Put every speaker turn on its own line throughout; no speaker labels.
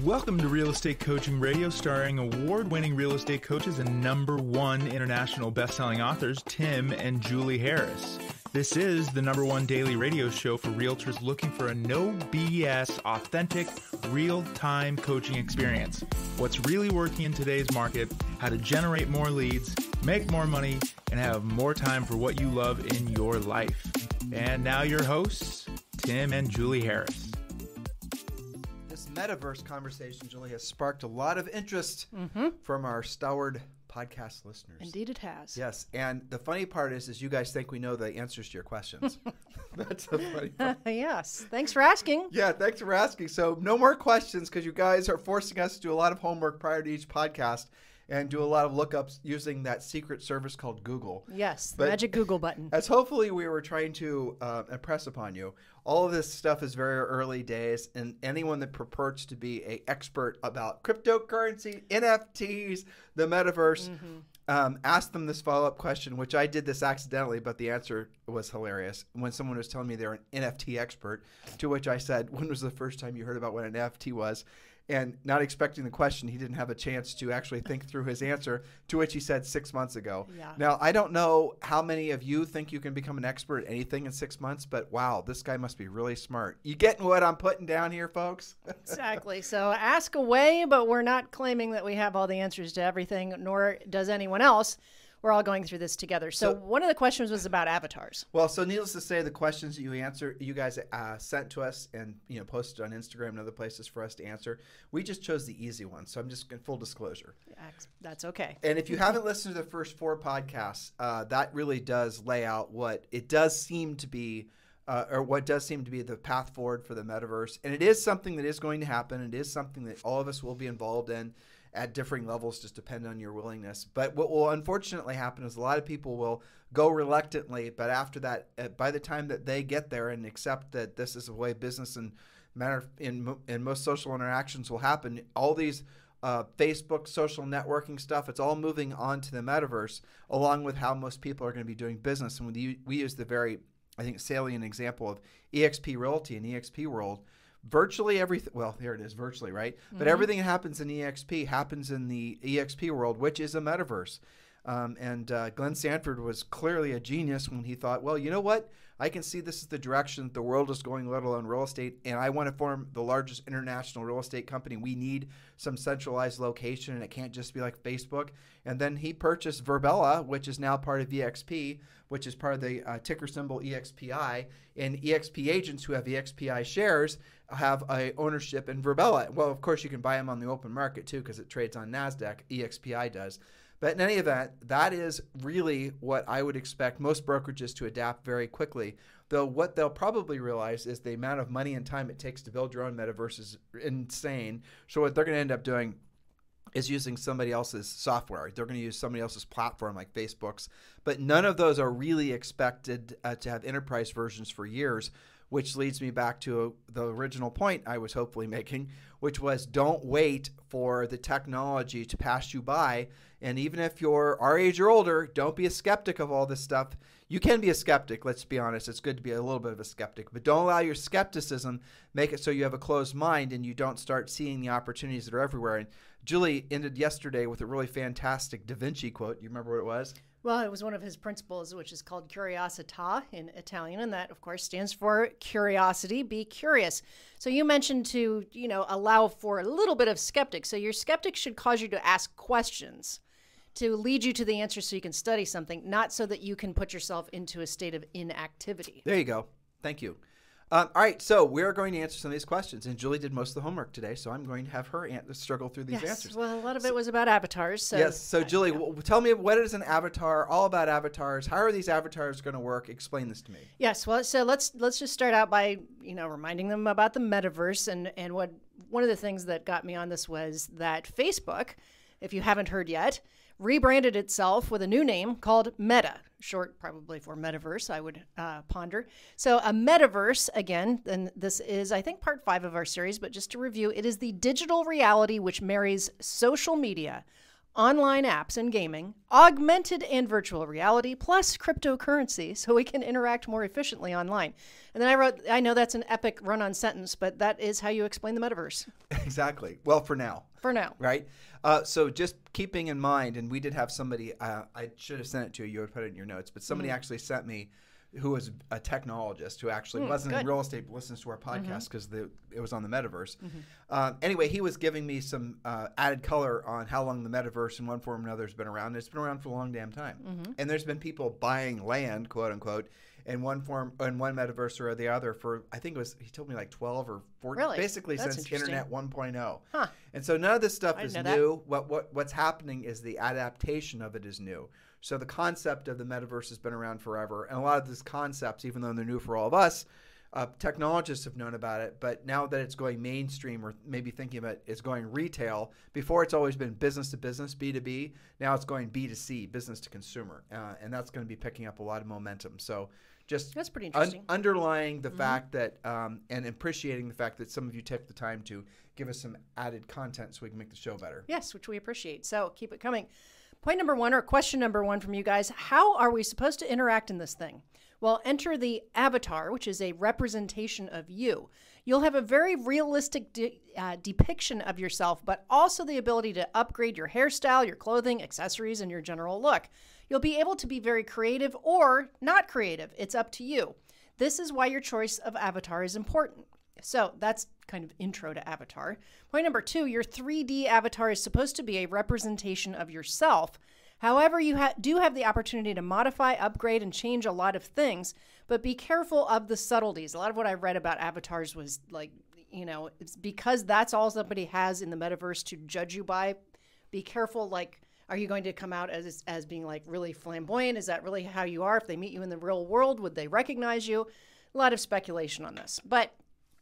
Welcome to Real Estate Coaching Radio, starring award-winning real estate coaches and #1 international best-selling authors, Tim and Julie Harris. This is the #1 daily radio show for realtors looking for a no BS, authentic, real-time coaching experience. What's really working in today's market, how to generate more leads, make more money, and have more time for what you love in your life. And now your hosts, Tim and Julie Harris.
Metaverse Conversation, Julie, has sparked a lot of interest from our stalwart podcast listeners.
Indeed it has.
Yes, and the funny part is you guys think we know the answers to your questions. That's the funny part.
Yes, thanks for asking.
Yeah, thanks for asking. So no more questions because you guys are forcing us to do a lot of homework prior to each podcast and do a lot of lookups using that secret service called Google.
Yes, the magic Google button.
As hopefully we were trying to impress upon you, all of this stuff is very early days, and anyone that purports to be an expert about cryptocurrency, NFTs, the metaverse, ask them this follow-up question, which I did this accidentally, but the answer was hilarious. When someone was telling me they're an NFT expert, to which I said, when was the first time you heard about what an NFT was? And not expecting the question, he didn't have a chance to actually think through his answer, to which he said 6 months ago.
Yeah.
Now, I don't know how many of you think you can become an expert at anything in 6 months, but wow, this guy must be really smart. You getting what I'm putting down here, folks?
Exactly. So ask away, but we're not claiming that we have all the answers to everything, nor does anyone else. We're all going through this together. So one of the questions was about avatars. Well,
so needless to say, the questions that you guys sent to us and posted on Instagram and other places for us to answer, we just chose the easy ones. So I'm just in full disclosure.
That's okay.
And if you haven't listened to the first 4 podcasts, that really does lay out what it does seem to be, or what does seem to be the path forward for the metaverse. And it is something that is going to happen. It is something that all of us will be involved in at differing levels, just depend on your willingness. But what will unfortunately happen is a lot of people will go reluctantly, but after that, by the time that they get there and accept that this is the way business and in most social interactions will happen, all these Facebook, social networking stuff, it's all moving on to the metaverse, along with how most people are going to be doing business. And we use the very, I think, salient example of eXp Realty and eXp World. Virtually everything, well, there it is, virtually, right? But everything that happens in EXP happens in the EXP world, which is a metaverse. And Glenn Sanford was clearly a genius when he thought, well, you know what? I can see this is the direction the world is going, let alone real estate, and I want to form the largest international real estate company. We need some centralized location, and it can't just be like Facebook. And then he purchased Verbella, which is now part of EXP, which is part of the ticker symbol EXPI, and EXP agents who have EXPI shares have a ownership in Verbella. Well, of course, you can buy them on the open market, too, because it trades on NASDAQ. EXPI does. But in any event, that is really what I would expect most brokerages to adapt very quickly. Though what they'll probably realize is the amount of money and time it takes to build your own metaverse is insane. So what they're going to end up doing is using somebody else's software. They're going to use somebody else's platform like Facebook's. But none of those are really expected to have enterprise versions for years, which leads me back to the original point I was hopefully making, which was don't wait for the technology to pass you by. And even if you're our age or older, don't be a skeptic of all this stuff. You can be a skeptic, let's be honest. It's good to be a little bit of a skeptic. But don't allow your skepticism make it so you have a closed mind and you don't start seeing the opportunities that are everywhere. And Julie ended yesterday with a really fantastic Da Vinci quote. You remember what it was?
Well, it was one of his principles, which is called curiosità in Italian, and that, of course, stands for curiosity. Be curious. So you mentioned to, allow for a little bit of skeptic. So your skeptic should cause you to ask questions to lead you to the answer so you can study something, not so that you can put yourself into a state of inactivity.
There you go. Thank you. All right, so we're going to answer some of these questions, and Julie did most of the homework today, so I'm going to have her struggle through these answers.
Well, a lot of it was about avatars. So
yes, so Julie, tell me, what is an avatar, all about avatars, how are these avatars going to work? Explain this to me.
Yes, well, so let's just start out by, reminding them about the metaverse, and one of the things that got me on this was that Facebook, if you haven't heard yet, rebranded itself with a new name called Meta, short probably for Metaverse, I would ponder. So a Metaverse, again, and this is, I think, part 5 of our series, but just to review, it is the digital reality which marries social media, online apps and gaming, augmented and virtual reality, plus cryptocurrency, so we can interact more efficiently online. And then I know that's an epic run-on sentence, but that is how you explain the metaverse.
Exactly. Well, for now.
For now.
Right? So just keeping in mind, and we did have somebody, I should have sent it to you, you would put it in your notes, but somebody actually sent me who was a technologist who actually wasn't in real estate but listens to our podcast because it was on the metaverse. Anyway, he was giving me some added color on how long the metaverse in one form or another has been around. And it's been around for a long damn time. And there's been people buying land, quote unquote, in one form, in one metaverse or the other for, I think it was, he told me like 12 or 14,
really?
basically
That's
since Internet 1.0.
Huh.
And so none of this stuff is new.
That.
What's happening is the adaptation of it is new. So the concept of the metaverse has been around forever. And a lot of these concepts, even though they're new for all of us, technologists have known about it. But now that it's going mainstream, or maybe thinking of it as going retail, before it's always been business to business, B2B. Now it's going B2C, business to consumer. And that's going to be picking up a lot of momentum. So just
that's pretty interesting.
Underlying the fact that, and appreciating the fact that some of you took the time to give us some added content so we can make the show better.
Yes, which we appreciate. So keep it coming. Point number one, or question number one from you guys, how are we supposed to interact in this thing? Well, enter the avatar, which is a representation of you. You'll have a very realistic depiction of yourself, but also the ability to upgrade your hairstyle, your clothing, accessories, and your general look. You'll be able to be very creative or not creative. It's up to you. This is why your choice of avatar is important. So that's kind of intro to avatar. Point number two, your 3D avatar is supposed to be a representation of yourself. However, you do have the opportunity to modify, upgrade, and change a lot of things, but be careful of the subtleties. A lot of what I read about avatars was like, it's because that's all somebody has in the metaverse to judge you by. Be careful, like, are you going to come out as being like really flamboyant? Is that really how you are? If they meet you in the real world, would they recognize you? A lot of speculation on this. But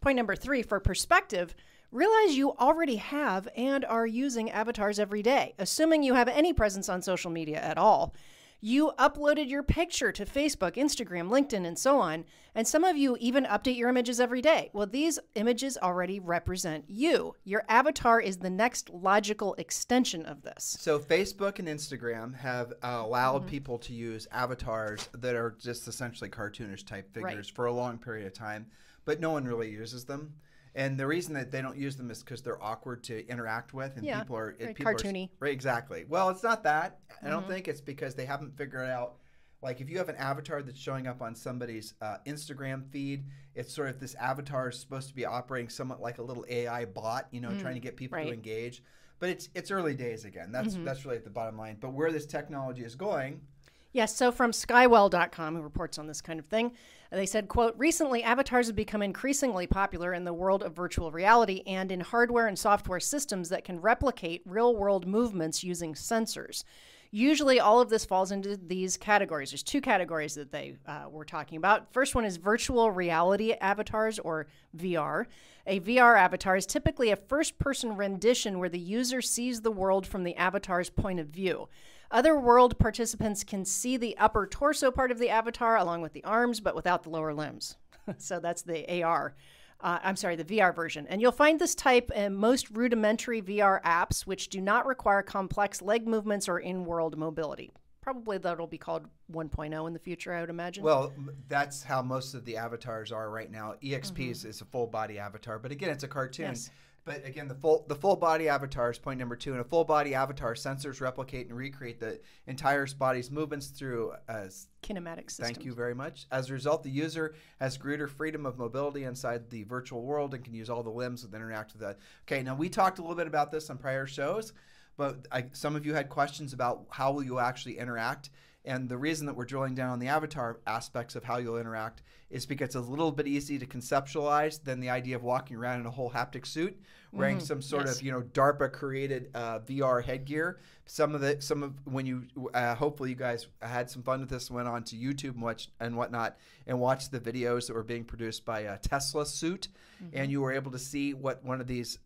point number three, for perspective, realize you already have and are using avatars every day, assuming you have any presence on social media at all. You uploaded your picture to Facebook, Instagram, LinkedIn, and so on, and some of you even update your images every day. Well, these images already represent you. Your avatar is the next logical extension of this.
So Facebook and Instagram have allowed people to use avatars that are just essentially cartoonish type figures for a long period of time, but no one really uses them. And the reason that they don't use them is because they're awkward to interact with, and people are
cartoony.
Right, exactly. Well, it's not that. I don't think it's because they haven't figured out. Like, if you have an avatar that's showing up on somebody's Instagram feed, it's sort of this avatar is supposed to be operating somewhat like a little AI bot, trying to get people to engage. But it's early days again. That's really at the bottom line. But where this technology is going.
Yes, so from Skywell.com, who reports on this kind of thing, they said, quote, recently avatars have become increasingly popular in the world of virtual reality and in hardware and software systems that can replicate real-world movements using sensors. Usually all of this falls into these categories. There's two categories that they were talking about. First one is virtual reality avatars, or VR. A VR avatar is typically a first-person rendition where the user sees the world from the avatar's point of view. Other world participants can see the upper torso part of the avatar along with the arms, but without the lower limbs. So that's the the VR version. And you'll find this type in most rudimentary VR apps, which do not require complex leg movements or in-world mobility. Probably that'll be called 1.0 in the future, I would imagine.
Well, that's how most of the avatars are right now. EXP is a full body avatar, but again, it's a cartoon.
Yes.
But again, the full body avatar is point number two. In a full body avatar, sensors replicate and recreate the entire body's movements through
kinematic systems.
Thank you very much. As a result, the user has greater freedom of mobility inside the virtual world and can use all the limbs that interact with that. Okay, now we talked a little bit about this on prior shows, but some of you had questions about how will you actually interact. And the reason that we're drilling down on the avatar aspects of how you'll interact is because it's a little bit easy to conceptualize than the idea of walking around in a whole haptic suit, wearing some sort of DARPA created VR headgear. When you hopefully you guys had some fun with this, went on to YouTube and whatnot and watched the videos that were being produced by a Tesla suit, and you were able to see what one of these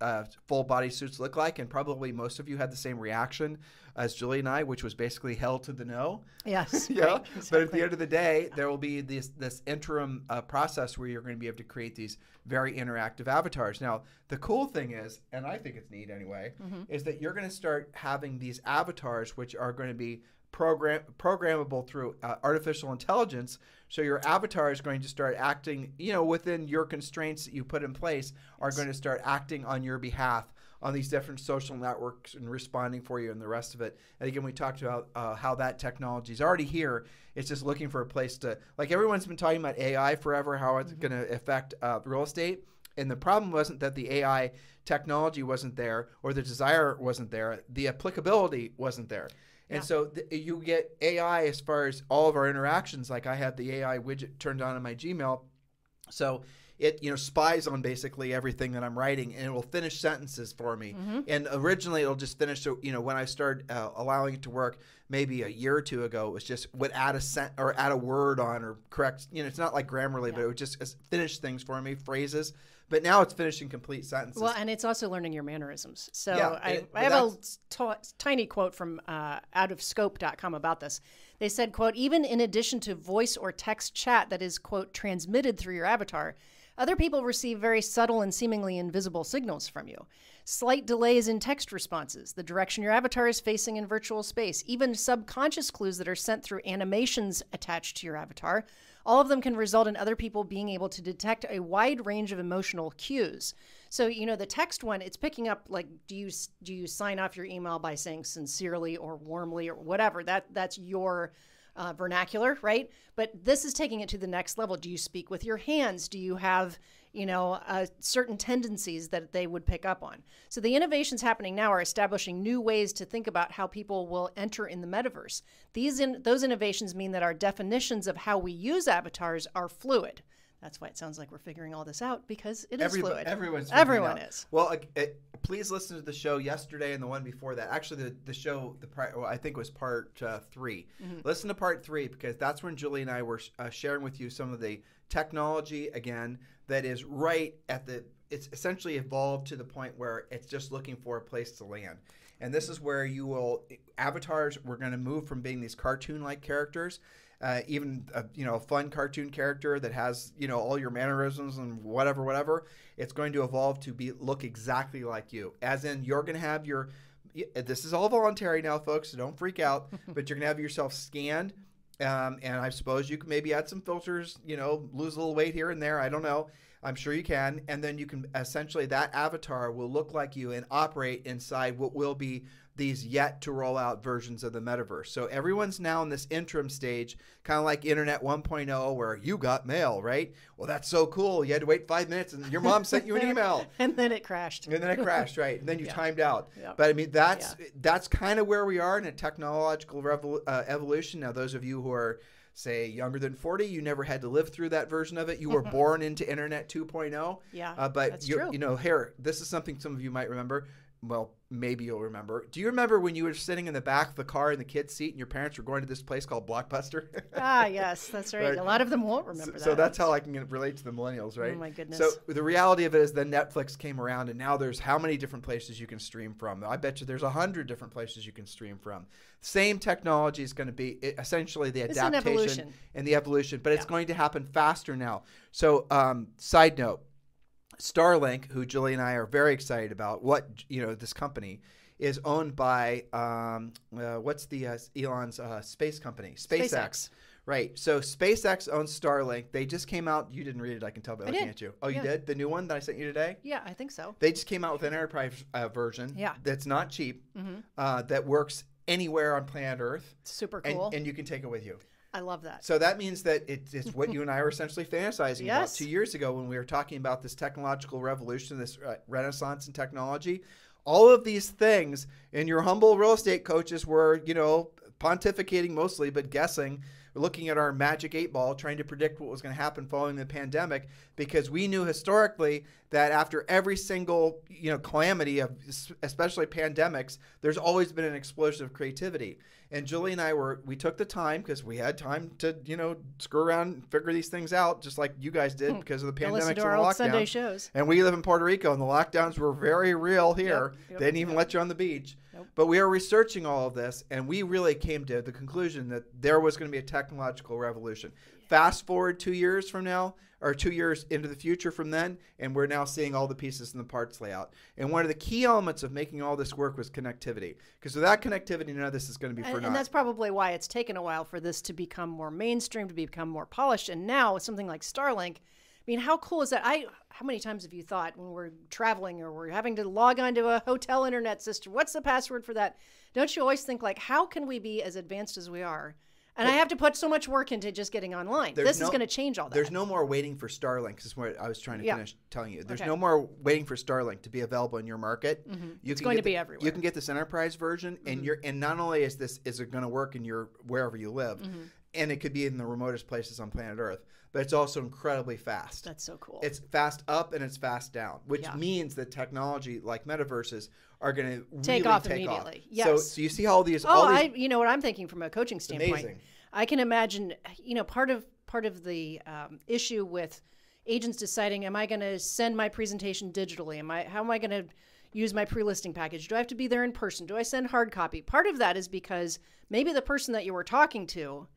full body suits look like, and probably most of you had the same reaction as Julie and I, which was basically hell to the no.
Yes.
Yeah.
Right, exactly.
But at the end of the day, there will be this interim some process where you're going to be able to create these very interactive avatars. Now, the cool thing is, and I think it's neat anyway, is that you're going to start having these avatars which are going to be programmable through artificial intelligence. So your avatar is going to start acting, within your constraints that you put in place, are going to start acting on your behalf on these different social networks and responding for you and the rest of it. And again, we talked about how that technology is already here. It's just looking for a place to, like everyone's been talking about AI forever, how it's going to affect real estate. And the problem wasn't that the AI technology wasn't there or the desire wasn't there. The applicability wasn't there. And so you get AI as far as all of our interactions. Like I have the AI widget turned on in my Gmail. So it spies on basically everything that I'm writing, and it will finish sentences for me. And originally it'll just finish. So when I started allowing it to work maybe a year or two ago, it was just would add a word on or correct. It's not like Grammarly, but it would just finish things for me, phrases. But now it's finishing complete sentences.
Well, and it's also learning your mannerisms. So I have a tiny quote from outofscope.com about this. They said, quote, even in addition to voice or text chat that is, quote, transmitted through your avatar, other people receive very subtle and seemingly invisible signals from you. Slight delays in text responses, the direction your avatar is facing in virtual space, even subconscious clues that are sent through animations attached to your avatar. All of them can result in other people being able to detect a wide range of emotional cues. So, the text one, it's picking up, like, do you sign off your email by saying sincerely or warmly or whatever? That's your vernacular, right? But this is taking it to the next level. Do you speak with your hands? Do you have, certain tendencies that they would pick up on? So the innovations happening now are establishing new ways to think about how people will enter in the metaverse. Those innovations mean that our definitions of how we use avatars are fluid. That's why it sounds like we're figuring all this out, because it is fluid. Everyone is.
Well, please listen to the show yesterday and the one before that. Actually, the show, I think was part 3. Listen to part 3, because that's when Julie and I were sharing with you some of the technology, again, that is right at it's essentially evolved to the point where it's just looking for a place to land. And this is where avatars, we're going to move from being these cartoon-like characters, even a fun cartoon character that has all your mannerisms and whatever. It's going to evolve to look exactly like you. As in, you're going to have this is all voluntary now, folks, so don't freak out. But you're going to have yourself scanned, and I suppose you can maybe add some filters, lose a little weight here and there. I don't know. I'm sure you can. And then you can essentially, that avatar will look like you and operate inside what will be these yet to roll out versions of the metaverse. So everyone's now in this interim stage, kind of like Internet 1.0, where you got mail, right? Well, that's so cool. You had to wait 5 minutes and your mom sent you an email.
And then it crashed.
Right? And then you timed out.
Yep.
But I mean, that's kind of where we are in a technological evolution. Now, those of you who are, say, younger than 40, you never had to live through that version of it. You were born into Internet 2.0.
Yeah,
but
that's true.
Here, this is something some of you might remember. Well, maybe you'll remember. Do you remember when you were sitting in the back of the car in the kid's seat and your parents were going to this place called Blockbuster?
Yes, that's right. A lot of them won't remember that.
So that's how I can relate to the millennials, right?
Oh, my goodness.
So the reality of it is then Netflix came around, and now there's how many different places you can stream from? I bet you there's 100 different places you can stream from. Same technology is going to be essentially the adaptation and the evolution, but it's going to happen faster now. So side note, Starlink, who Julie and I are very excited about, this company is owned by what's Elon's space company? SpaceX. Right. So SpaceX owns Starlink. They just came out. You didn't read it, I can tell by looking at you. Oh, you did? The new one that I sent you today?
Yeah, I think so.
They just came out with an enterprise version that's not cheap, that works anywhere on planet Earth.
Super cool.
And you can take it with you.
I love that.
So that means that it's what you and I were essentially fantasizing about 2 years ago when we were talking about this technological revolution, this renaissance in technology. All of these things, and your humble real estate coaches were, pontificating mostly, but guessing, looking at our magic 8-ball, trying to predict what was going to happen following the pandemic, because we knew historically that after every single, calamity of especially pandemics, there's always been an explosion of creativity. And Julie and I we took the time, because we had time to, screw around and figure these things out, just like you guys did because of the pandemic and the lockdown.
Sunday shows.
And we live in Puerto Rico, and the lockdowns were very real here.
Yep,
they didn't even let you on the beach. But we are researching all of this, and we really came to the conclusion that there was going to be a technological revolution. Fast forward 2 years from now, or 2 years into the future from then, and we're now seeing all the pieces and the parts layout. And one of the key elements of making all this work was connectivity. Because without connectivity, none of this is going to be for naught.
And that's probably why it's taken a while for this to become more mainstream, to become more polished. And now with something like Starlink, I mean, how cool is that? How many times have you thought when we're traveling or we're having to log onto a hotel internet system, what's the password for that? Don't you always think, like, how can we be as advanced as we are? And I have to put so much work into just getting online. This is going to change all that.
There's no more waiting for Starlink. This is what I was trying to finish telling you. There's no more waiting for Starlink to be available in your market.
It's going to be everywhere.
You can get this enterprise version, and not only is it going to work in your wherever you live, and it could be in the remotest places on planet Earth, but it's also incredibly fast.
That's so cool.
It's fast up and it's fast down, which means that technology like metaverses are going to really
take off immediately. Yes.
So you see how all these.
You know what I'm thinking from a coaching standpoint.
Amazing.
I can imagine. Part of the issue with agents deciding, am I going to send my presentation digitally? How am I going to use my pre-listing package? Do I have to be there in person? Do I send hard copy? Part of that is because maybe the person that you were talking to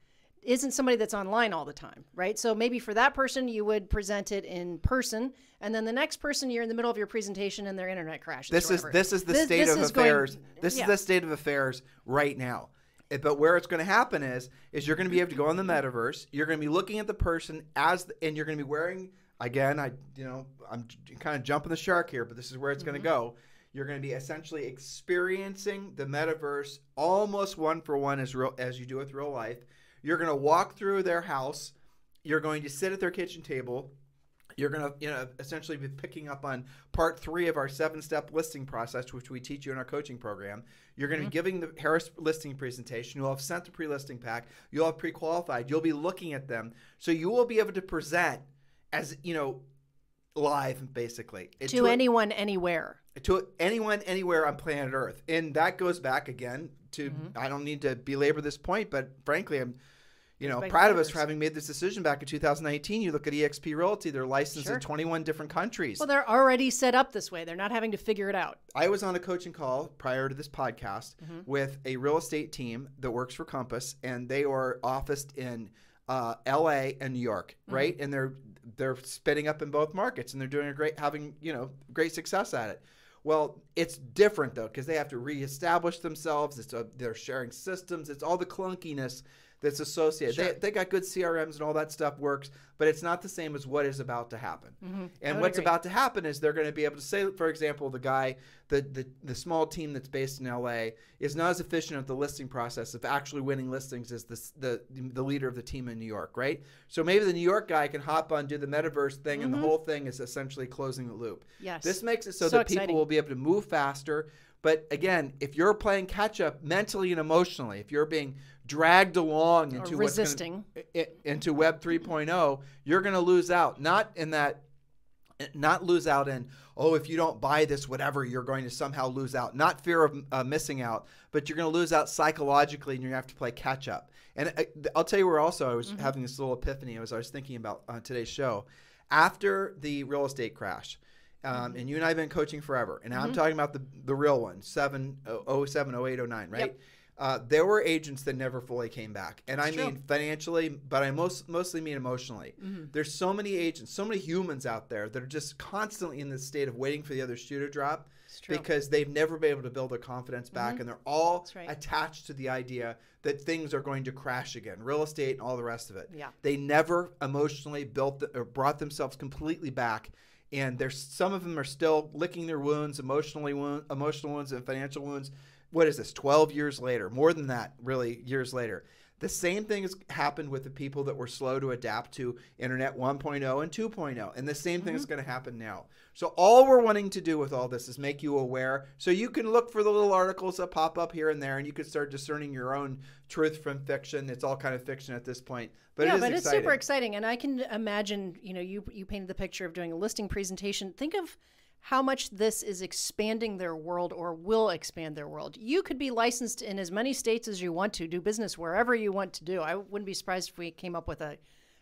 isn't somebody that's online all the time, right? So maybe for that person, you would present it in person, and then the next person, you're in the middle of your presentation and their internet crashes.
This is the state of affairs. This is the state of affairs right now. But where it's going to happen is you're going to be able to go on the metaverse. You're going to be looking at the person and you're going to be wearing. Again, I'm kind of jumping the shark here, but this is where it's going to go. You're going to be essentially experiencing the metaverse almost one for one as you do with real life. You're going to walk through their house. You're going to sit at their kitchen table. You're going to essentially be picking up on part 3 of our 7-step listing process, which we teach you in our coaching program. You're going to be giving the Harris listing presentation. You'll have sent the pre-listing pack. You'll have pre-qualified. You'll be looking at them. So you will be able to present as, live, basically.
To anyone, anywhere.
To anyone, anywhere on planet Earth. And that goes back again to, I don't need to belabor this point, but frankly, I'm proud of us for having made this decision back in 2019. You look at eXp Realty, they're licensed in 21 different countries.
Well, they're already set up this way. They're not having to figure it out.
I was on a coaching call prior to this podcast with a real estate team that works for Compass, and they are officed in LA and New York, right? And they're spinning up in both markets, and they're doing having great success at it. Well, it's different though, because they have to reestablish themselves. They're sharing systems. It's all the clunkiness that's associated.
Sure.
They got good CRMs and all that stuff works, but it's not the same as what is about to happen. And what's about to happen is they're going to be able to say, for example, the small team that's based in LA is not as efficient at the listing process of actually winning listings as the leader of the team in New York, right? So maybe the New York guy can hop on, do the metaverse thing, and the whole thing is essentially closing the loop.
Yes.
This makes it so that
exciting.
people will be able to move faster. But again, if you're playing catch up mentally and emotionally, if you're being dragged along into
resisting
into Web 3.0, you're going to lose out. Not lose out in, if you don't buy this, whatever, you're going to somehow lose out. Not fear of missing out, but you're going to lose out psychologically, and you're going to have to play catch up. And I'll tell you where also I was having this little epiphany as I was thinking about today's show. After the real estate crash, and you and I have been coaching forever, and I'm talking about the real one, 07, 08, 09, right?
Yep.
There were agents that never fully came back. And I mean financially, but I mostly mean emotionally. There's so many agents, so many humans out there that are just constantly in this state of waiting for the other shoe to drop because they've never been able to build their confidence back. And they're all attached to the idea that things are going to crash again, real estate and all the rest of it.
Yeah.
They never emotionally brought themselves completely back. And some of them are still licking their wounds, emotional wounds and financial wounds. What is this, 12 years later? More than that, really, years later. The same thing has happened with the people that were slow to adapt to Internet 1.0 and 2.0. And the same thing is going to happen now. So all we're wanting to do with all this is make you aware so you can look for the little articles that pop up here and there, and you can start discerning your own truth from fiction. It's all kind of fiction at this point. But
it's super exciting. And I can imagine, you painted the picture of doing a listing presentation. Think of how much this is expanding their world or will expand their world. You could be licensed in as many states as you want to, do business wherever you want to do. I wouldn't be surprised if we came up with a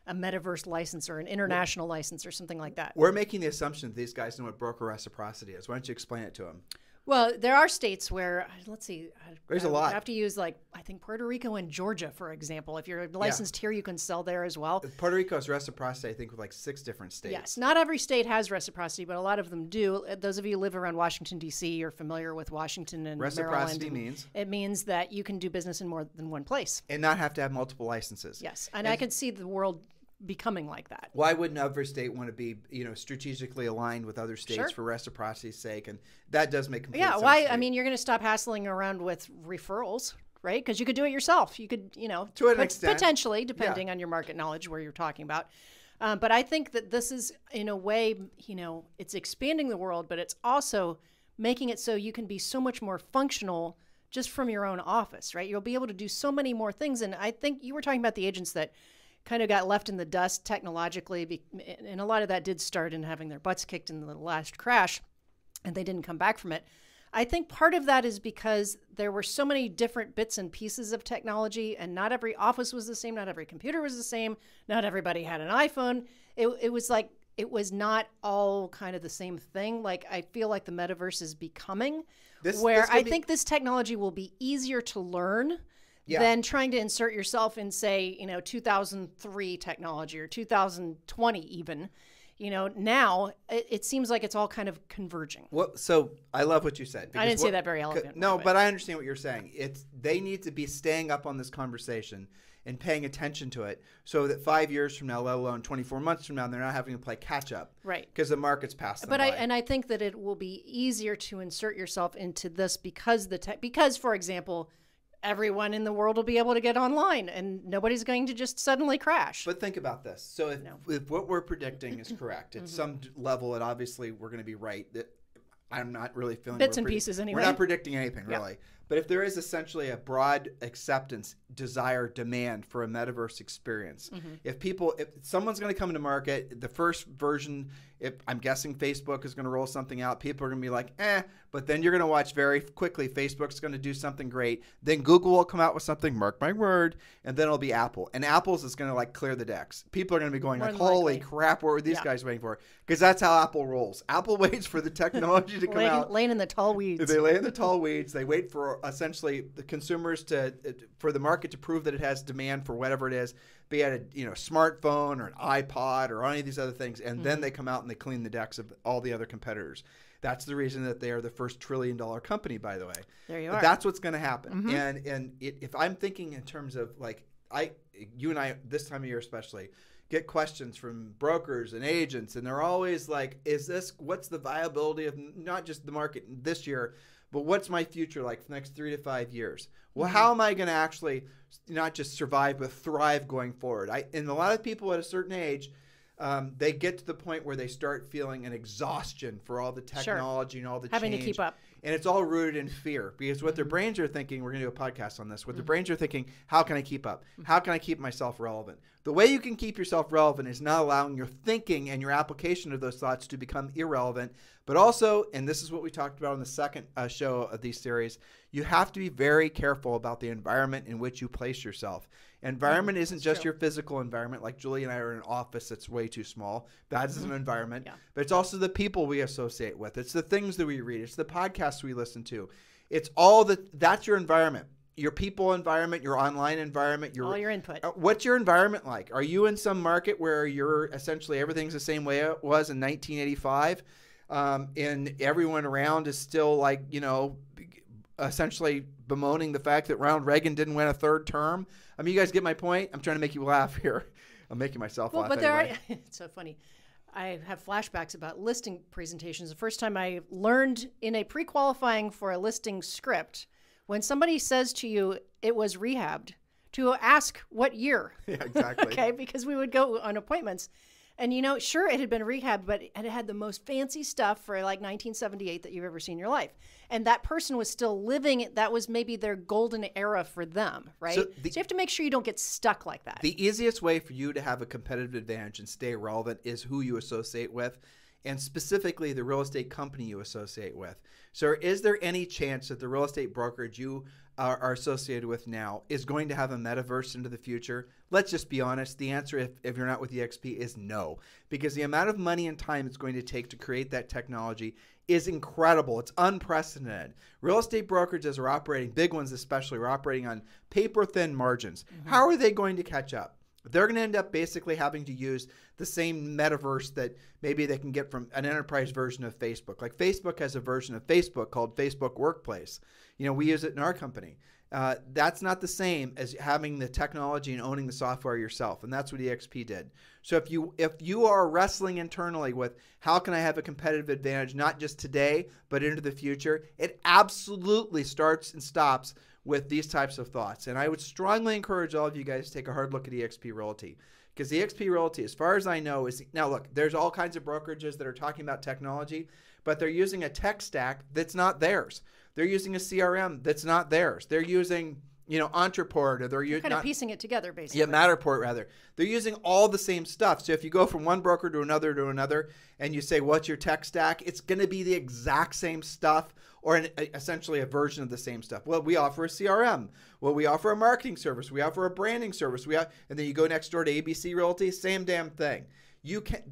metaverse license or an international license or something like that.
We're making the assumption that these guys know what broker reciprocity is. Why don't you explain it to them?
Well, there are states where, let's see.
There's a lot.
I have to use, like, I think Puerto Rico and Georgia, for example. If you're licensed here, you can sell there as well.
Puerto Rico has reciprocity, I think, with like 6 different states.
Yes. Not every state has reciprocity, but a lot of them do. Those of you who live around Washington, D.C., you're familiar with Washington and
Reciprocity
Maryland.
means?
It means that you can do business in more than one place.
And not have to have multiple licenses.
Yes. And I could see the world becoming like that.
Why wouldn't every state want to be, strategically aligned with other states for reciprocity's sake? And that does make complete sense.
Why? I mean, you're going to stop hassling around with referrals, right? Because you could do it yourself. You could,
to an extent,
potentially, depending on your market knowledge, where you're talking about. But I think that this is, in a way, it's expanding the world, but it's also making it so you can be so much more functional just from your own office, right? You'll be able to do so many more things. And I think you were talking about the agents that kind of got left in the dust technologically, and a lot of that did start in having their butts kicked in the last crash, and they didn't come back from it. I think part of that is because there were so many different bits and pieces of technology, and not every office was the same, not every computer was the same, not everybody had an iPhone. It was like, it was not all kind of the same thing. Like, I feel like the metaverse is becoming I think this technology will be easier to learn than trying to insert yourself in, say, 2003 technology or 2020 even. Now it seems like it's all kind of converging.
Well, so I love what you said.
I didn't say that very elegantly.
No, but I understand what you're saying. They need to be staying up on this conversation and paying attention to it so that 5 years from now, let alone 24 months from now, they're not having to play catch up.
Right.
Because the market's passed them
by. I think that it will be easier to insert yourself into this because for example, everyone in the world will be able to get online and nobody's going to just suddenly crash.
But think about this. So if what we're predicting is correct, at some level, obviously we're going to be right. I'm not really feeling
bits and pieces anyway.
We're not predicting anything really. But if there is essentially a broad acceptance, desire, demand for a metaverse experience, if someone's going to come into market, the first version, I'm guessing Facebook is going to roll something out. People are going to be like, but then you're going to watch very quickly, Facebook's going to do something great. Then Google will come out with something, mark my word, and then it'll be Apple. And Apple's is going to clear the decks. People are going to be going holy crap, what were these guys waiting for? Because that's how Apple rolls. Apple waits for the technology to come out.
Laying in the tall weeds.
They lay in the tall weeds. They wait for essentially the consumers for the market to prove that it has demand for whatever it is, be it a smartphone or an iPod or any of these other things, and then they come out and they clean the decks of all the other competitors. That's the reason that they are the first $1 trillion company, by the way.
There you are.
That's what's going to happen. If I'm thinking in terms of you and I this time of year especially get questions from brokers and agents, and they're always like, what's the viability of not just the market this year, but what's my future like for the next 3 to 5 years? Well, how am I going to actually not just survive, but thrive going forward? And a lot of people at a certain age, they get to the point where they start feeling an exhaustion for all the technology and all the
having
change.
To keep up.
And it's all rooted in fear because what their brains are thinking, we're going to do a podcast on this, what their brains are thinking, how can I keep up? How can I keep myself relevant? The way you can keep yourself relevant is not allowing your thinking and your application of those thoughts to become irrelevant, but also, and this is what we talked about on the second show of these series, you have to be very careful about the environment in which you place yourself. Environment isn't just your physical environment, like Julie and I are in an office that's way too small. That is an environment. But it's also the people we associate with. It's the things that we read. It's the podcasts we listen to. It's that's your environment. Your people environment, your online environment.
All your input.
What's your environment like? Are you in some market where you're essentially everything's the same way it was in 1985? And everyone around is still essentially bemoaning the fact that Ronald Reagan didn't win a third term. I mean, you guys get my point? I'm trying to make you laugh here. I'm making myself laugh anyway.
It's so funny. I have flashbacks about listing presentations. The first time I learned in a pre-qualifying for a listing script, when somebody says to you, it was rehabbed, to ask what year.
Yeah, exactly.
Okay, because we would go on appointments. And, sure, it had been rehabbed, but it had the most fancy stuff for 1978 that you've ever seen in your life. And that person was still living. That was maybe their golden era for them, right? So you have to make sure you don't get stuck like that.
The easiest way for you to have a competitive advantage and stay relevant is who you associate with, and specifically the real estate company you associate with. So is there any chance that the real estate brokerage you are associated with now is going to have a metaverse into the future? Let's just be honest. The answer, if you're not with EXP, is no. Because the amount of money and time it's going to take to create that technology is incredible. It's unprecedented. Real estate brokerages are operating, big ones especially, are operating on paper-thin margins. How are they going to catch up? They're going to end up basically having to use the same metaverse that maybe they can get from an enterprise version of Facebook. Like Facebook has a version of Facebook called Facebook Workplace. We use it in our company. That's not the same as having the technology and owning the software yourself, and that's what EXP did. So if you are wrestling internally with how can I have a competitive advantage, not just today, but into the future, it absolutely starts and stops with these types of thoughts. And I would strongly encourage all of you guys to take a hard look at EXP Realty, because EXP Realty, as far as I know, is now look, there's all kinds of brokerages that are talking about technology, but they're using a tech stack that's not theirs. They're using a CRM that's not theirs. They're using, Entreport, or they're
kind of piecing it together, basically.
Yeah, Matterport, rather. They're using all the same stuff. So if you go from one broker to another, and you say, what's your tech stack? It's going to be the exact same stuff, or essentially a version of the same stuff. Well, we offer a CRM. Well, we offer a marketing service. We offer a branding service. And then you go next door to ABC Realty, same damn thing.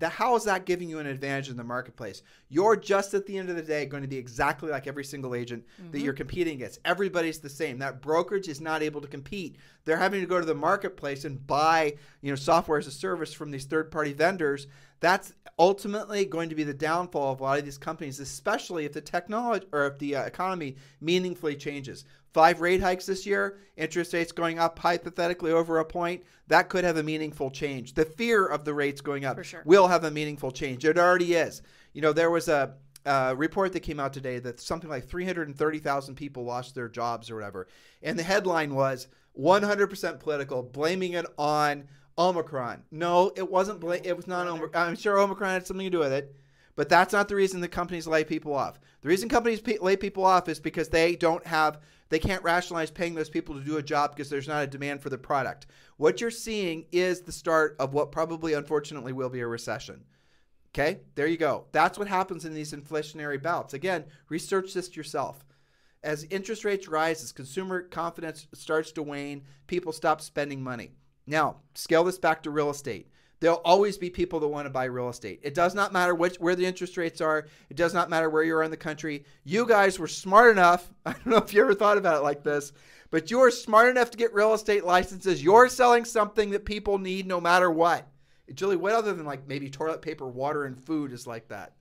How is that giving you an advantage in the marketplace? You're just at the end of the day going to be exactly like every single agent that you're competing against. Everybody's the same. That brokerage is not able to compete. They're having to go to the marketplace and buy, software as a service from these third-party vendors. That's ultimately going to be the downfall of a lot of these companies, especially if the technology or if the economy meaningfully changes. 5 rate hikes this year, interest rates going up hypothetically over a point, that could have a meaningful change. The fear of the rates going up will have a meaningful change. It already is. There was a report that came out today that something like 330,000 people lost their jobs or whatever. And the headline was 100% political, blaming it on Omicron. No, it wasn't. It was not Omicron. I'm sure Omicron had something to do with it. But that's not the reason that companies lay people off. The reason companies lay people off is because they can't rationalize paying those people to do a job because there's not a demand for the product. What you're seeing is the start of what probably, unfortunately, will be a recession. Okay, there you go. That's what happens in these inflationary bouts. Again, research this yourself. As interest rates rise, as consumer confidence starts to wane, people stop spending money. Now, scale this back to real estate. There'll always be people that want to buy real estate. It does not matter where the interest rates are. It does not matter where you are in the country. You guys were smart enough. I don't know if you ever thought about it like this, but you are smart enough to get real estate licenses. You're selling something that people need no matter what. Julie, what other than like maybe toilet paper, water, and food is like that?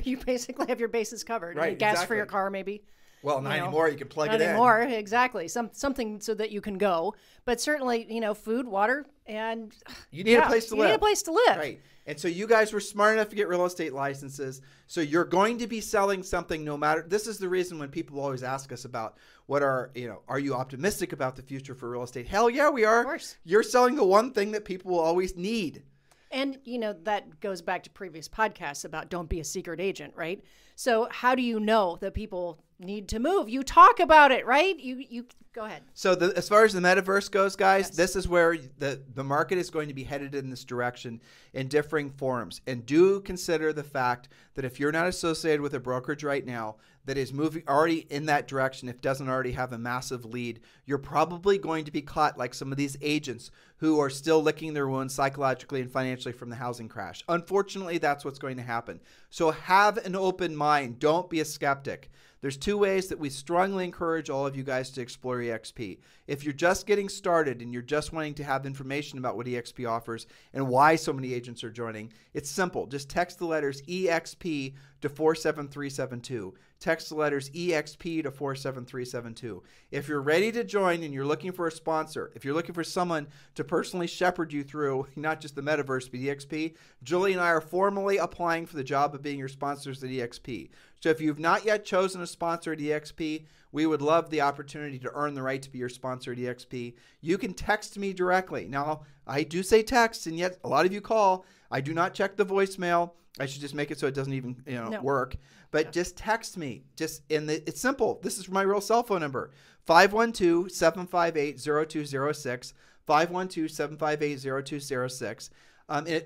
You basically have your bases covered.
Right,
gas
exactly.
for your car, maybe.
Well, not anymore. You can plug it in.
Not anymore, exactly. Something so that you can go. But certainly, food, water, and
you need a place to live.
You need a place to live.
Right. And so you guys were smart enough to get real estate licenses. So you're going to be selling something no matter. This is the reason when people always ask us about are you optimistic about the future for real estate? Hell yeah, we are.
Of course.
You're selling the one thing that people will always need.
And, that goes back to previous podcasts about don't be a secret agent, right? So how do you know that people need to move? You talk about it, right? You go ahead.
So as far as the metaverse goes, guys,
Yes.
This is where the market is going to be headed in this direction in differing forms. And do consider the fact that if you're not associated with a brokerage right now that is moving already in that direction, if it doesn't already have a massive lead, you're probably going to be caught like some of these agents who are still licking their wounds psychologically and financially from the housing crash. Unfortunately, that's what's going to happen. So have an open mind. Don't be a skeptic. There's 2 ways that we strongly encourage all of you guys to explore EXP. If you're just getting started and you're just wanting to have information about what EXP offers and why so many agents are joining, it's simple. Just text the letters EXP to 47372. Text the letters EXP to 47372. If you're ready to join and you're looking for a sponsor, if you're looking for someone to personally shepherd you through not just the metaverse but EXP, Julie and I are formally applying for the job of being your sponsors at EXP. So if you've not yet chosen a sponsor at EXP, we would love the opportunity to earn the right to be your sponsor at EXP. You can text me directly. Now, I do say text, and yet a lot of you call. I do not check the voicemail. I should just make it so it doesn't even work. But just text me. It's simple. This is my real cell phone number, 512-758-0206, 512-758-0206.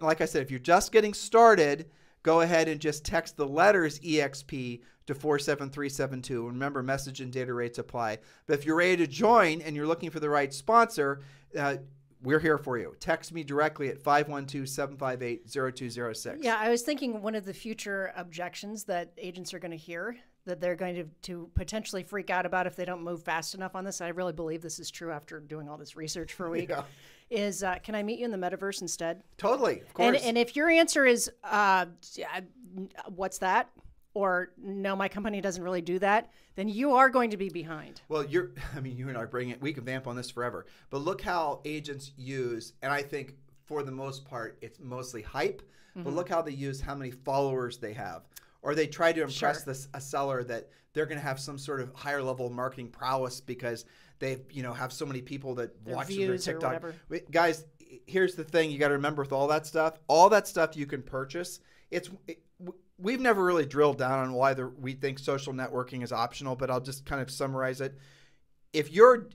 Like I said, if you're just getting started, go ahead and just text the letters EXP to 47372. Remember, message and data rates apply. But if you're ready to join and you're looking for the right sponsor, we're here for you. Text me directly at 512-758-0206.
Yeah, I was thinking one of the future objections that agents are going to hear, that they're going to potentially freak out about if they don't move fast enough on this. I really believe this is true after doing all this research for a week.
Yeah.
Is can I meet you in the metaverse instead?
Totally, of course.
And if your answer is, what's that? Or no, my company doesn't really do that, then you are going to be behind.
Well, you and I we can vamp on this forever. But look how agents use, and I think for the most part, it's mostly hype. But look how they use how many followers they have. Or they try to impress a seller that they're going to have some sort of higher level marketing prowess because they have so many people that watch their TikTok. Guys, here's the thing you got to remember with all that stuff you can purchase. We've never really drilled down on why we think social networking is optional, but I'll just kind of summarize it. If you're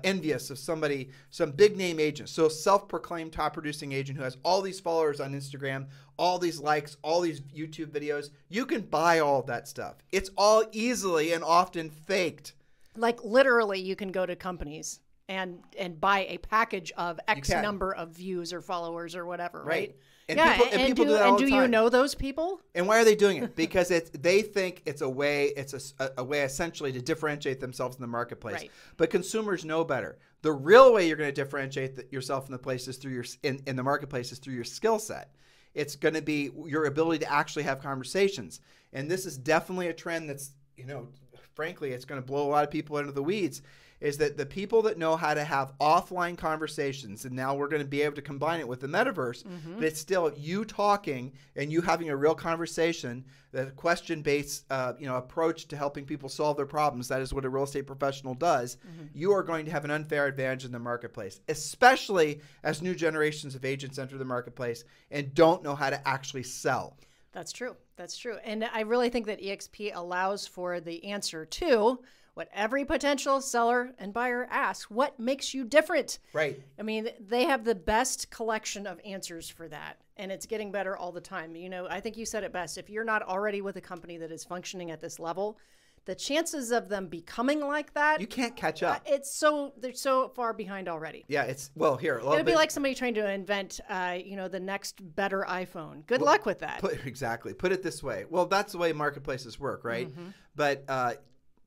envious of somebody, some big name agent, so self-proclaimed top producing agent who has all these followers on Instagram, all these likes, all these YouTube videos, you can buy all of that stuff. It's all easily and often faked.
Like literally you can go to companies and buy a package of X number of views or followers or whatever, right?
And people do that all the time.
Do you know those people?
And why are they doing it? Because they think it's a way essentially to differentiate themselves in the marketplace.
Right.
But consumers know better. The real way you're going to differentiate yourself in the places through in the marketplace is through your skill set. It's going to be your ability to actually have conversations. And this is definitely a trend that's, frankly, it's going to blow a lot of people into the weeds. Is that the people that know how to have offline conversations, and now we're going to be able to combine it with the metaverse, but it's still you talking and you having a real conversation, the question-based approach to helping people solve their problems. That is what a real estate professional does. You are going to have an unfair advantage in the marketplace, especially as new generations of agents enter the marketplace and don't know how to actually sell.
That's true. That's true. And I really think that EXP allows for the answer to what every potential seller and buyer asks: what makes you different?
Right.
I mean, they have the best collection of answers for that, and it's getting better all the time. I think you said it best. If you're not already with a company that is functioning at this level, the chances of them becoming like that,
you can't catch up.
They're so far behind already.
Yeah, it would
be like somebody trying to invent, the next better iPhone. Good luck with that.
Exactly. Put it this way. Well, that's the way marketplaces work, right?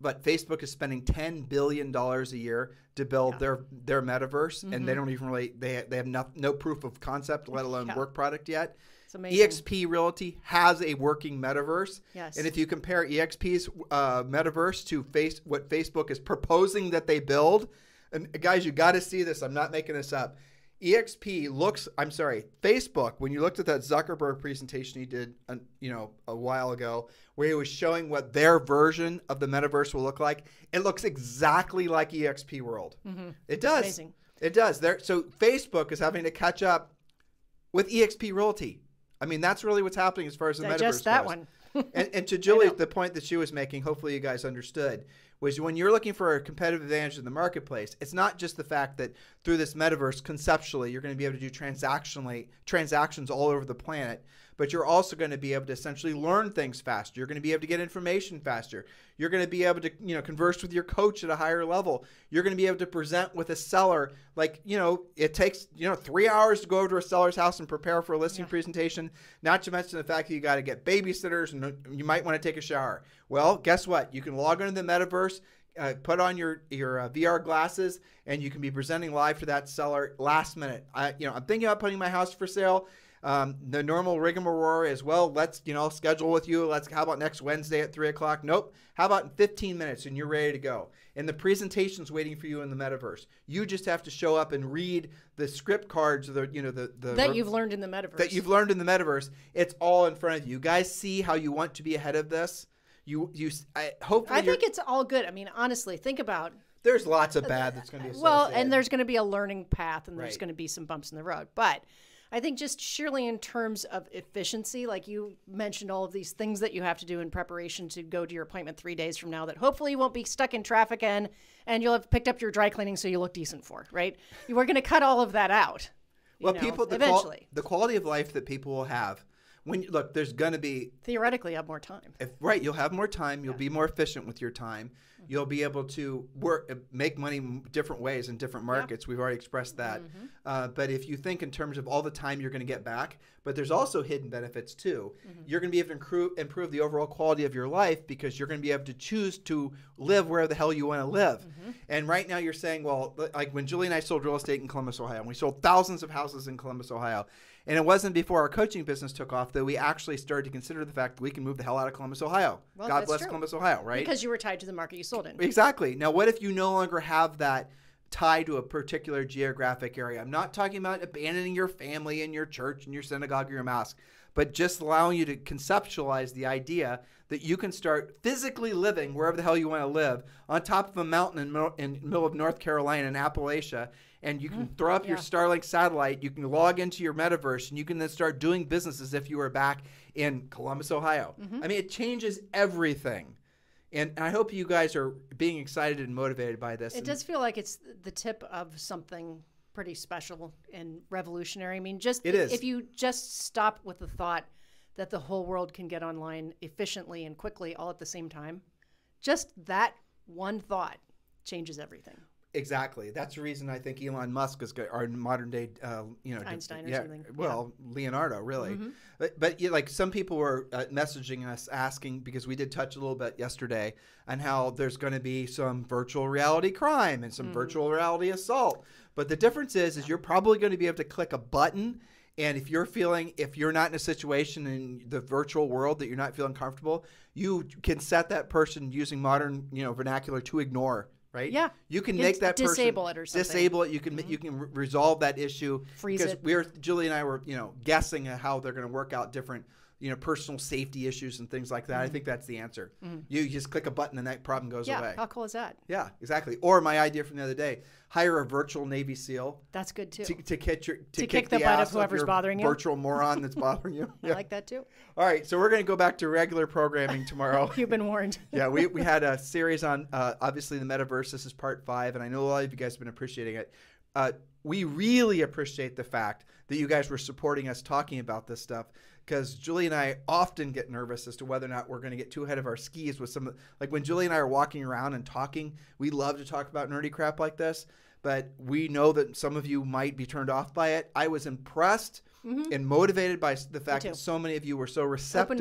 But Facebook is spending $10 billion a year to build their metaverse, and they don't even they have no proof of concept, let alone work product yet.
It's amazing.
EXP Realty has a working metaverse.
Yes.
And if you compare EXP's metaverse to what Facebook is proposing that they build, and guys, you got to see this. I'm not making this up. Facebook, when you looked at that Zuckerberg presentation he did a while ago, where he was showing what their version of the metaverse will look like, it looks exactly like EXP World. It does.
Amazing.
It does. So Facebook is having to catch up with EXP Realty. I mean, that's really what's happening as far as the metaverse goes.
Just that one.
And to Julie, the point that she was making, hopefully you guys understood, was when you're looking for a competitive advantage in the marketplace, it's not just the fact that through this metaverse, conceptually, you're going to be able to do transactions all over the planet, but you're also going to be able to essentially learn things faster. You're going to be able to get information faster. You're going to be able to, converse with your coach at a higher level. You're going to be able to present with a seller. Like, it takes, 3 hours to go over to a seller's house and prepare for a listing presentation, not to mention the fact that you got to get babysitters and you might want to take a shower. Well, guess what? You can log into the metaverse, put on your VR glasses, and you can be presenting live to that seller last minute. I'm thinking about putting my house for sale. The normal rigmarole is, well, let's, schedule with you. How about next Wednesday at 3:00? Nope. How about in 15 minutes and you're ready to go? And the presentation's waiting for you in the metaverse. You just have to show up and read the script cards, that
you've learned in the metaverse.
It's all in front of you. You guys see how you want to be ahead of this? I think
it's all good. I mean, honestly, think about.
There's lots of bad that's going to be associated.
Well, and there's going to be a learning path, and there's going to be some bumps in the road. But I think just surely in terms of efficiency, like you mentioned all of these things that you have to do in preparation to go to your appointment 3 days from now that hopefully you won't be stuck in traffic and you'll have picked up your dry cleaning so you look decent for, right? We're going to cut all of that out.
Well,
eventually.
The quality of life that people will have look, there's going to be
theoretically have more time.
Right, you'll have more time. You'll be more efficient with your time. You'll be able to make money different ways in different markets. We've already expressed that. But if you think in terms of all the time you're going to get back, but there's also hidden benefits too. You're going to be able to improve the overall quality of your life because you're going to be able to choose to live where the hell you want to live. And right now you're saying, well, like when Julie and I sold real estate in Columbus, Ohio, and we sold thousands of houses in Columbus, Ohio. And it wasn't before our coaching business took off that we actually started to consider the fact that we can move the hell out of Columbus, Ohio.
Well,
God bless Columbus, Ohio, right?
Because you were tied to the market you sold in.
Exactly. Now, what if you no longer have that tie to a particular geographic area? I'm not talking about abandoning your family and your church and your synagogue or your mosque, but just allowing you to conceptualize the idea that you can start physically living wherever the hell you want to live on top of a mountain in the middle of North Carolina in Appalachia. And you can throw up your Starlink satellite, you can log into your metaverse, and you can then start doing business as if you were back in Columbus, Ohio. I mean, it changes everything. And I hope you guys are being excited and motivated by this.
It does feel like it's the tip of something pretty special and revolutionary. I mean, if you just stop with the thought that the whole world can get online efficiently and quickly all at the same time, just that one thought changes everything.
Exactly. That's the reason I think Elon Musk is our modern day,
Einstein or something.
Well, Leonardo, really. But like some people were messaging us asking, because we did touch a little bit yesterday on how there's going to be some virtual reality crime and some virtual reality assault. But the difference is you're probably going to be able to click a button. And if you're not in a situation in the virtual world that you're not feeling comfortable, you can set that person using modern, vernacular to ignore. Right?
Yeah.
You can make that person
disable it or something.
Disable it. You can resolve that issue.
Freeze it.
Because Julie and I were, guessing at how they're going to work out different, personal safety issues and things like that. I think that's the answer. You just click a button and that problem goes away.
Yeah. How cool is that?
Yeah, exactly. Or my idea from the other day: hire a virtual Navy SEAL.
That's good too.
To kick
the butt of whoever's bothering you.
Virtual moron that's bothering you.
I like that too.
All right, so we're going to go back to regular programming tomorrow.
You've been warned.
Yeah, we had a series on obviously the metaverse. This is part 5, and I know a lot of you guys have been appreciating it. We really appreciate the fact that you guys were supporting us talking about this stuff, because Julie and I often get nervous as to whether or not we're going to get too ahead of our skis with like when Julie and I are walking around and talking, we love to talk about nerdy crap like this, but we know that some of you might be turned off by it. I was impressed and motivated by the fact that so many of you were so receptive.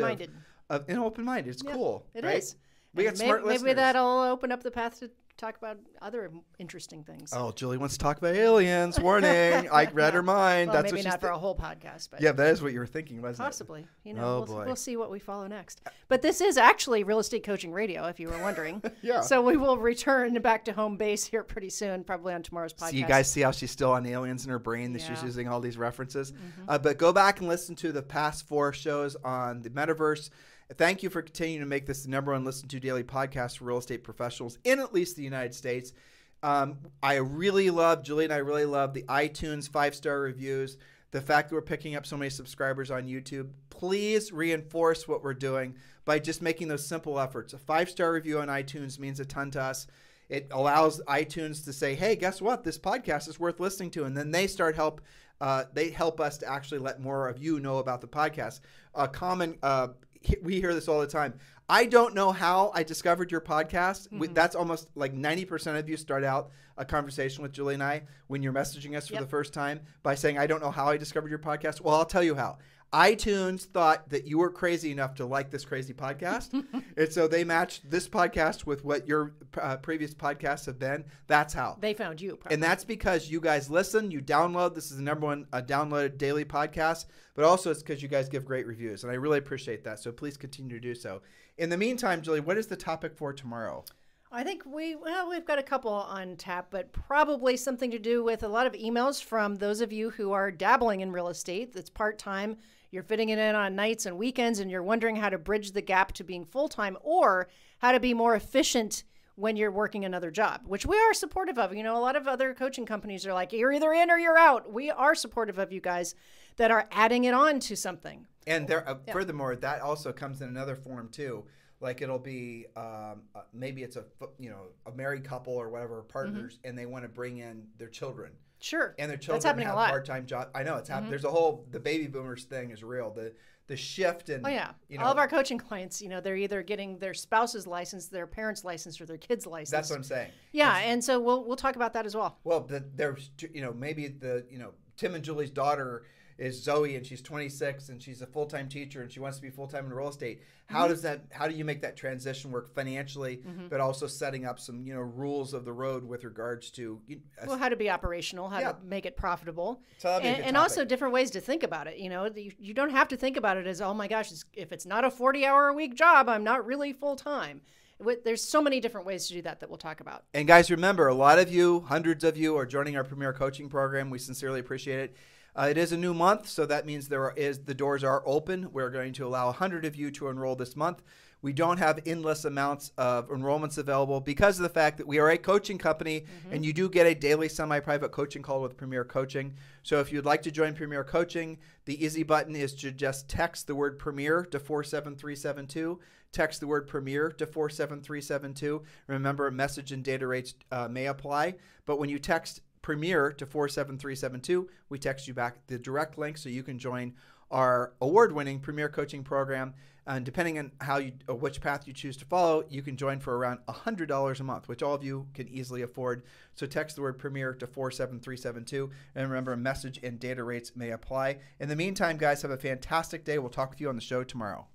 Open-minded. It's cool.
It
right?
is.
We got smart listeners.
Maybe that'll open up the path to talk about other interesting things.
Oh, Julie wants to talk about aliens. Warning. I read her mind.
Well,
that's
maybe
what
not for a whole podcast, but
yeah, that is what you were thinking, wasn't
possibly.
it?
We'll see what we follow next. But this is actually Real Estate Coaching Radio, if you were wondering.
Yeah.
So we will return back to home base here pretty soon, probably on tomorrow's podcast.
So you guys see how she's still on aliens in her brain, that she's using all these references. But go back and listen to the past 4 shows on the metaverse. Thank you for continuing to make this the #1 listened to daily podcast for real estate professionals in at least the United States. Julie and I really love the iTunes 5-star reviews, the fact that we're picking up so many subscribers on YouTube. Please reinforce what we're doing by just making those simple efforts. A 5-star review on iTunes means a ton to us. It allows iTunes to say, hey, guess what? This podcast is worth listening to. And then they help us to actually let more of you know about the podcast. We hear this all the time. I don't know how I discovered your podcast. That's almost like 90% of you start out a conversation with Julie and I when you're messaging us for the first time by saying, I don't know how I discovered your podcast. Well, I'll tell you how. iTunes thought that you were crazy enough to like this crazy podcast. And so they matched this podcast with what your previous podcasts have been. That's how.
They found you. Probably.
And that's because you guys listen, you download. This is the #1 downloaded daily podcast. But also it's because you guys give great reviews. And I really appreciate that. So please continue to do so. In the meantime, Julie, what is the topic for tomorrow?
I think we've got a couple on tap, but probably something to do with a lot of emails from those of you who are dabbling in real estate. That's part-time. You're fitting it in on nights and weekends, and you're wondering how to bridge the gap to being full-time or how to be more efficient when you're working another job, which we are supportive of. A lot of other coaching companies are like, you're either in or you're out. We are supportive of you guys that are adding it on to something.
And furthermore, that also comes in another form too. Like it'll be maybe it's a married couple or whatever, partners, and they want to bring in their children.
Sure.
And their
That's
children
happening
have
a lot.
part-time jobs. I know it's happening. There's a whole, the baby boomers thing is real. The shift and,
Oh yeah,
you know,
all of our coaching clients, they're either getting their spouse's license, their parents' license, or their kids' license.
that's what I'm saying.
Yeah, and so we'll talk about that as well.
Well, there's, maybe Tim and Julie's daughter is Zoe, and she's 26, and she's a full-time teacher, and she wants to be full-time in real estate. How do you make that transition work financially, but also setting up some, rules of the road with regards to,
how to be operational, how to make it profitable,
So that'd be a good
and
topic.
also different ways to think about it. You don't have to think about it as, oh my gosh, if it's not a 40-hour-a-week job, I'm not really full-time. There's so many different ways to do that we'll talk about.
And guys, remember, a lot of you, hundreds of you, are joining our Premier Coaching Program. We sincerely appreciate it. It is a new month, so that means the doors are open. We're going to allow 100 of you to enroll this month. We don't have endless amounts of enrollments available because of the fact that we are a coaching company, and you do get a daily semi-private coaching call with Premier Coaching. So if you'd like to join Premier Coaching, the easy button is to just text the word Premier to 47372. Text the word Premier to 47372. Remember, message and data rates may apply, but when you text Premier to 47372, we text you back the direct link so you can join our award-winning Premier Coaching Program. And depending on which path you choose to follow, you can join for around $100 a month, which all of you can easily afford. So text the word Premier to 47372. And remember, message and data rates may apply. In the meantime, guys, have a fantastic day. We'll talk with you on the show tomorrow.